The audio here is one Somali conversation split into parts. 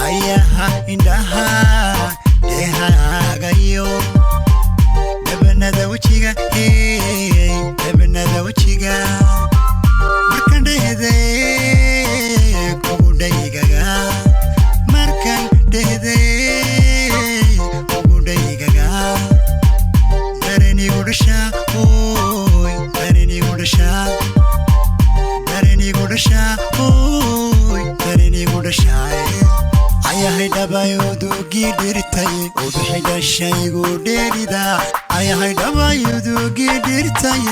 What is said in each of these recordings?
ayaha indhaha dehagayo dabanada wajiga dabanada wajiga markan dhehde kugu dhaygaga markan dhehde kugu dhaygaga darenigu dhasha oy darenigu dhasha darenigu dhasha oy darenigu dhasha ayahay dhabayudu gidirtay ubixida shaygu dheerida ayahay dhabayudu gidirtay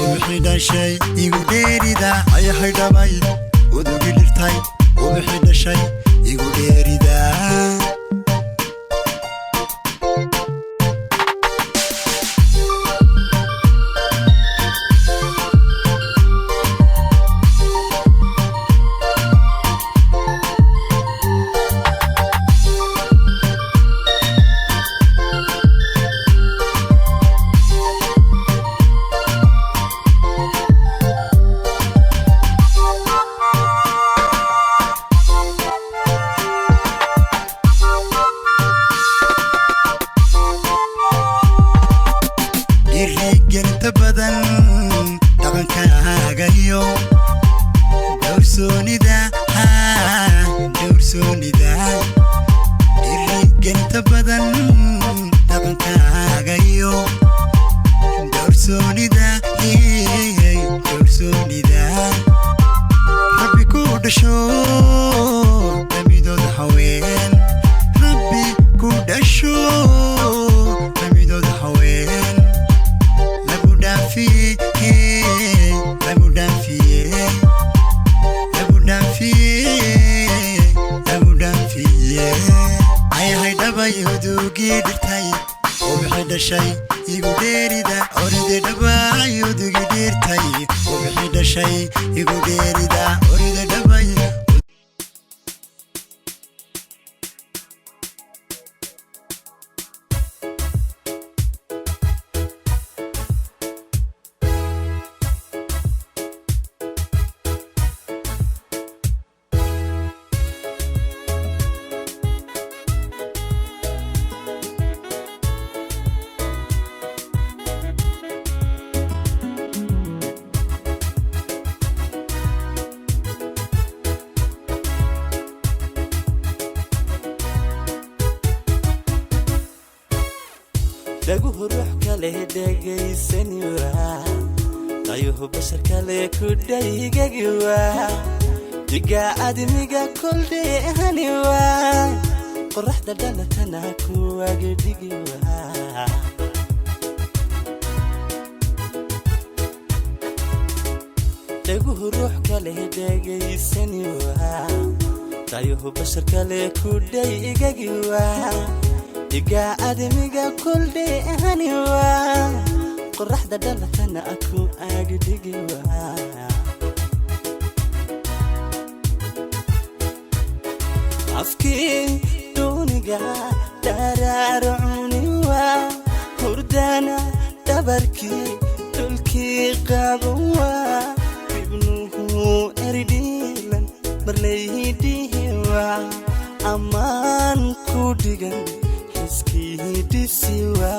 ubixida shay igu dheerida ayahay dhabayudu gidirtay ubixida shay igu dheerida genta badan dhaqankaaga dowrsoonida genta badan dhaqankaaga dowrsoonida rabbi ku dhasho damidooda haween rabbi ku dhasho damidooda haween ayahay dhabayudu gidirtay ubixida shay igu dheerida oride dhabayudu gidirtay ubixida shay igu dheerida oride dhabay dhaguhu ruux kale dhegaysanwa dayuhu bashar kale ku dhaygagiwa diga admiga koldheehaniwa qoraxda dhalatana kuwaga dhigiwa dhaguhu ruux kale dhegaysanwa dayuhu bashar kale ku dhaygagiwa diga admiga koldheehaniwa qoraxda dhalatana kuwaga dhigiwa afki duniga dararuniwa hurdana dabarki dulki qabuwa ibnuhu erdilan marlaydiwa aman kudigan hiskidisiwa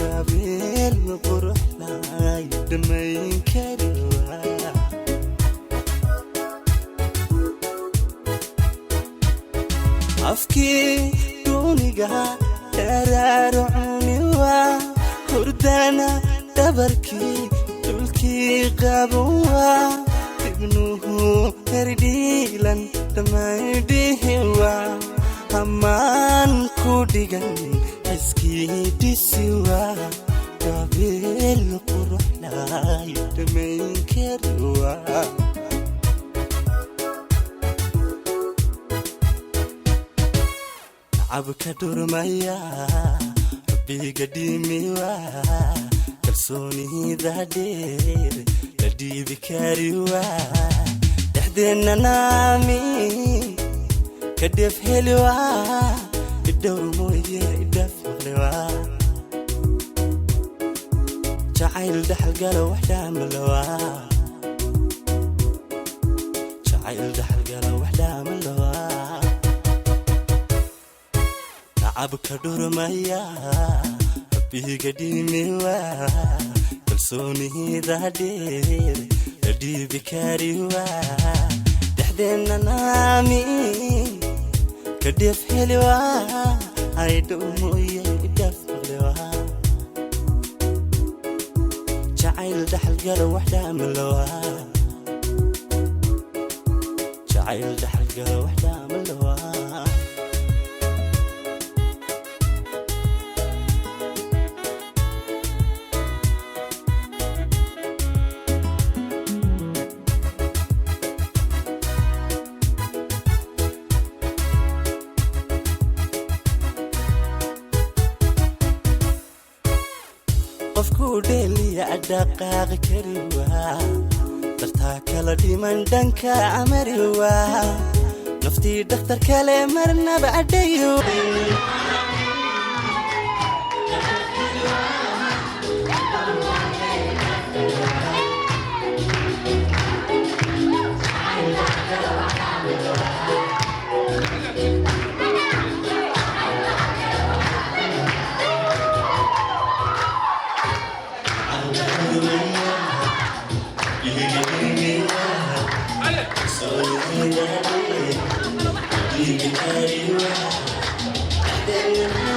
yabel quruxlay damayn kariwa afki duniga dararuniwa hurdana dabarki dulki qabuwa ibnuhu erdilan damaydiwa aman kudigan hiskidisiwa yabel quruxlay damayn kariwa abka durmaya rabbiga dhimiwa kalsoonida dheer la dhiibi kariwa dhexdeena naami kadef heliwa idhowr mooye idhaf maqliwa jacayl dhaxal galo wax dhaamalawa jacayl dhaxal galo wax dhaamalawa tacabka dhurmaya rabbiga dhimiwa kalsoonida dheer dhibi kariwa dhaxdeena naami kadif helwa ay dhumoye daflewa jacayl dhaxal galo waxda malawa jacayl dhaxal galo waxda malawa qofku dheeliya dhaqaaq kariwa dartaa kala dhiman dhanka amariwa naftii dhakhtar kale marnaba adhayo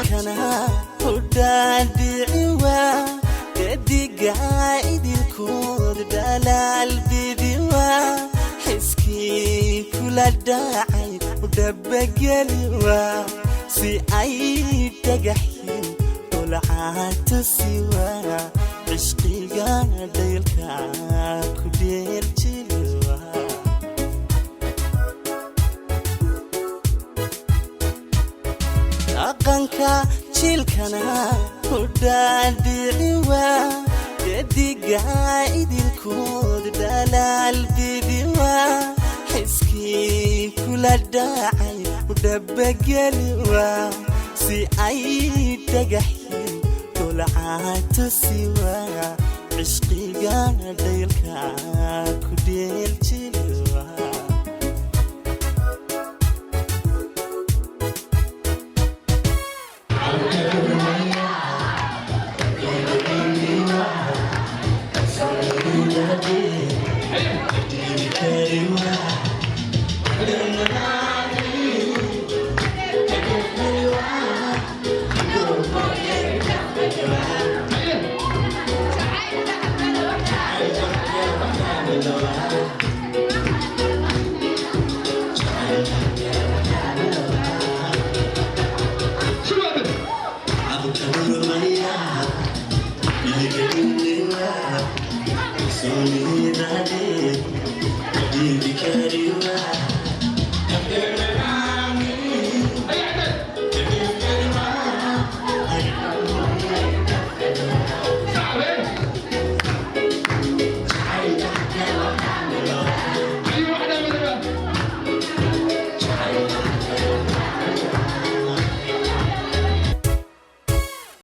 kana hudadiwa dediga idilkood dalal bidiwa hiski kula dacay udabageliwa si ay dagaxin dulcaatu siwa ishqiga daylka ku dheerjilwa aqanka jilkana hudadiwa dediga idilkood dalal bidiwa hiski kula dacay udabageliwa si ay dagaxin dulcaatu siwa ishqiga daylka ku dheerjilwa